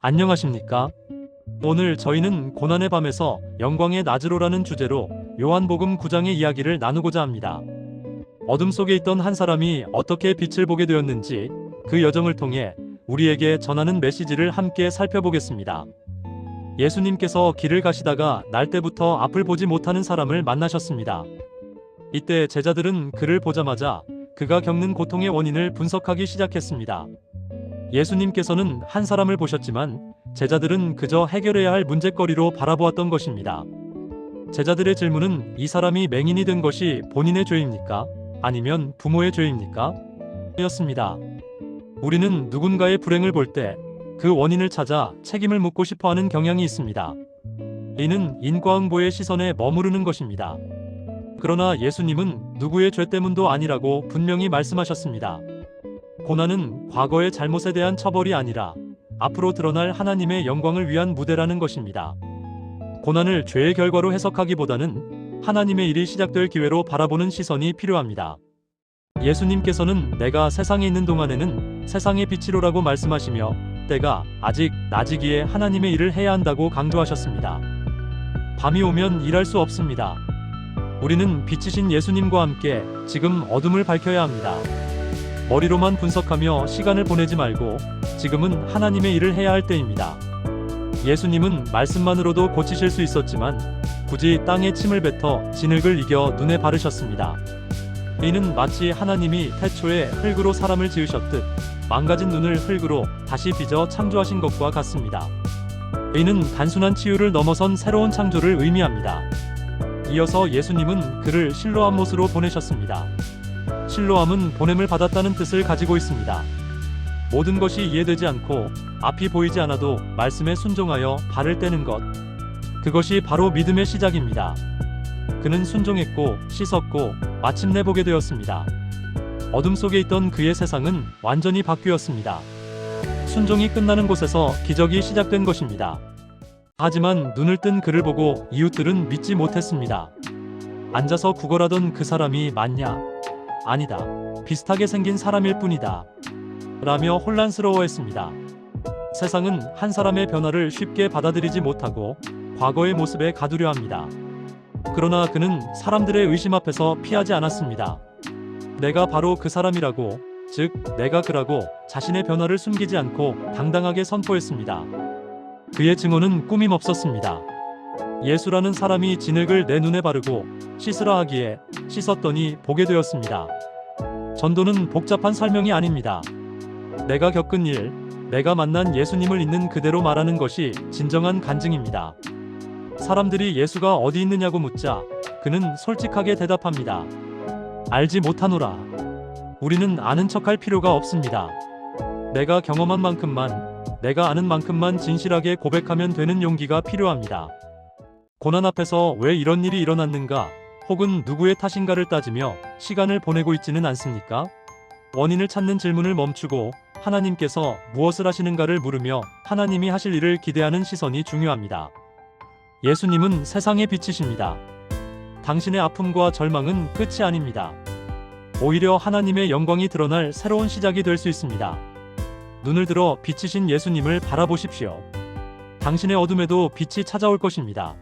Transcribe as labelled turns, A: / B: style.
A: 안녕하십니까? 오늘 저희는 고난의 밤에서 영광의 낮으로라는 주제로 요한복음 9장의 이야기를 나누고자 합니다. 어둠 속에 있던 한 사람이 어떻게 빛을 보게 되었는지 그 여정을 통해 우리에게 전하는 메시지를 함께 살펴보겠습니다. 예수님께서 길을 가시다가 날 때부터 앞을 보지 못하는 사람을 만나셨습니다. 이때 제자들은 그를 보자마자 그가 겪는 고통의 원인을 분석하기 시작했습니다. 예수님께서는 한 사람을 보셨지만 제자들은 그저 해결해야 할 문제거리로 바라보았던 것입니다. 제자들의 질문은 이 사람이 맹인이 된 것이 본인의 죄입니까? 아니면 부모의 죄입니까? 였습니다. 우리는 누군가의 불행을 볼 때 그 원인을 찾아 책임을 묻고 싶어하는 경향이 있습니다. 이는 인과응보의 시선에 머무르는 것입니다. 그러나 예수님은 누구의 죄 때문도 아니라고 분명히 말씀하셨습니다. 고난은 과거의 잘못에 대한 처벌이 아니라 앞으로 드러날 하나님의 영광을 위한 무대라는 것입니다. 고난을 죄의 결과로 해석하기보다는 하나님의 일이 시작될 기회로 바라보는 시선이 필요합니다. 예수님께서는 내가 세상에 있는 동안에는 세상의 빛이로라고 말씀하시며 때가 아직 낮이기에 하나님의 일을 해야 한다고 강조하셨습니다. 밤이 오면 일할 수 없습니다. 우리는 빛이신 예수님과 함께 지금 어둠을 밝혀야 합니다. 머리로만 분석하며 시간을 보내지 말고 지금은 하나님의 일을 해야 할 때입니다. 예수님은 말씀만으로도 고치실 수 있었지만 굳이 땅에 침을 뱉어 진흙을 이겨 눈에 바르셨습니다. 이는 마치 하나님이 태초에 흙으로 사람을 지으셨듯 망가진 눈을 흙으로 다시 빚어 창조하신 것과 같습니다. 이는 단순한 치유를 넘어선 새로운 창조를 의미합니다. 이어서 예수님은 그를 실로암못으로 보내셨습니다. 실로암은 보냄을 받았다는 뜻을 가지고 있습니다. 모든 것이 이해되지 않고 앞이 보이지 않아도 말씀에 순종하여 발을 떼는 것. 그것이 바로 믿음의 시작입니다. 그는 순종했고 씻었고 마침내 보게 되었습니다. 어둠 속에 있던 그의 세상은 완전히 바뀌었습니다. 순종이 끝나는 곳에서 기적이 시작된 것입니다. 하지만 눈을 뜬 그를 보고 이웃들은 믿지 못했습니다. 앉아서 구걸하던 그 사람이 맞냐? 아니다. 비슷하게 생긴 사람일 뿐이다. 라며 혼란스러워했습니다. 세상은 한 사람의 변화를 쉽게 받아들이지 못하고 과거의 모습에 가두려 합니다. 그러나 그는 사람들의 의심 앞에서 피하지 않았습니다. 내가 바로 그 사람이라고, 즉 내가 그라고 자신의 변화를 숨기지 않고 당당하게 선포했습니다. 그의 증언은 꾸밈 없었습니다. 예수라는 사람이 진흙을 내 눈에 바르고 씻으라 하기에 씻었더니 보게 되었습니다. 전도는 복잡한 설명이 아닙니다. 내가 겪은 일, 내가 만난 예수님을 있는 그대로 말하는 것이 진정한 간증입니다. 사람들이 예수가 어디 있느냐고 묻자 그는 솔직하게 대답합니다. 알지 못하노라. 우리는 아는 척할 필요가 없습니다. 내가 경험한 만큼만, 내가 아는 만큼만 진실하게 고백하면 되는 용기가 필요합니다. 고난 앞에서 왜 이런 일이 일어났는가, 혹은 누구의 탓인가를 따지며 시간을 보내고 있지는 않습니까? 원인을 찾는 질문을 멈추고 하나님께서 무엇을 하시는가를 물으며 하나님이 하실 일을 기대하는 시선이 중요합니다. 예수님은 세상의 빛이십니다. 당신의 아픔과 절망은 끝이 아닙니다. 오히려 하나님의 영광이 드러날 새로운 시작이 될 수 있습니다. 눈을 들어 빛이신 예수님을 바라보십시오. 당신의 어둠에도 빛이 찾아올 것입니다.